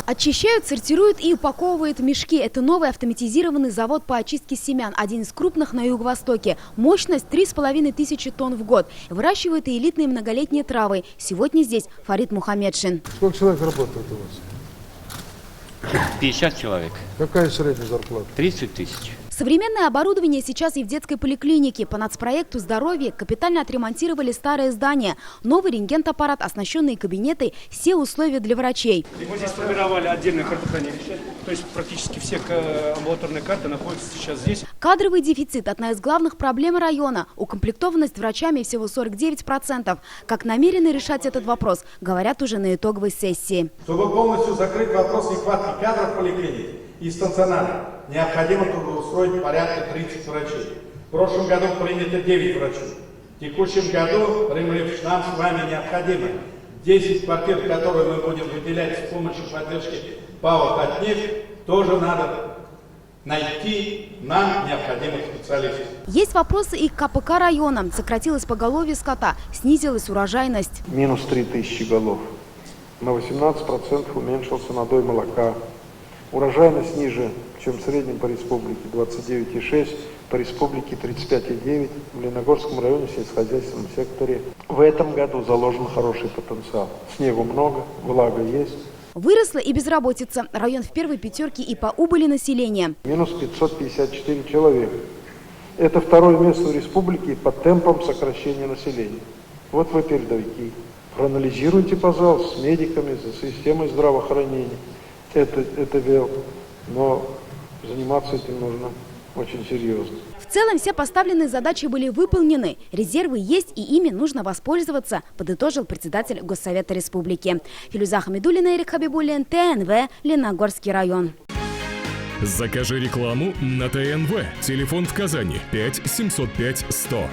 Очищают, сортируют и упаковывают мешки. Это новый автоматизированный завод по очистке семян, один из крупных на Юго-Востоке. Мощность 3500 тонн в год. Выращивают и элитные многолетние травы. Сегодня здесь Фарид Мухаммедшин. Сколько человек работает у вас? 50 человек. Какая средняя зарплата? 30 тысяч. Современное оборудование сейчас и в детской поликлинике. По нацпроекту «Здоровье» капитально отремонтировали старое здание. Новый рентген-аппарат, оснащенные кабинеты, все условия для врачей. Мы здесь сформировали отдельное картохранилище. То есть практически все амбулаторные карты находятся сейчас здесь. Кадровый дефицит – одна из главных проблем района. Укомплектованность врачами всего 49%. Как намерены решать этот вопрос, говорят уже на итоговой сессии. Чтобы полностью закрыть вопрос нехватки кадров в поликлинике и стационара, необходимо трудоустроить порядка 30 врачей. В прошлом году принято 9 врачей. В текущем году, нам с вами необходимо 10 квартир, которые мы будем выделять с помощью поддержки ПАО «Татнефть», тоже надо найти нам необходимых специалистов. Есть вопросы и к КПК района. Сократилось поголовье скота, снизилась урожайность. Минус 3000 голов. На 18% уменьшился надой молока. Урожайность ниже, чем в среднем по республике, 29,6, по республике 35,9, в Лениногорском районе в сельскохозяйственном секторе. В этом году заложен хороший потенциал. Снегу много, влага есть. Выросла и безработица. Район в первой пятерке и по убыли населения. Минус 554 человека. Это второе место в республике по темпам сокращения населения. Вот вы передовики. Проанализируйте, пожалуйста, с медиками, с системой здравоохранения. Это вел, но заниматься этим нужно очень серьезно. В целом все поставленные задачи были выполнены. Резервы есть и ими нужно воспользоваться, подытожил председатель Госсовета Республики. Филюза Хамидуллина, Эрик Хабибуллин, ТНВ, Лениногорский район. Закажи рекламу на ТНВ. Телефон в Казани 5 705 100.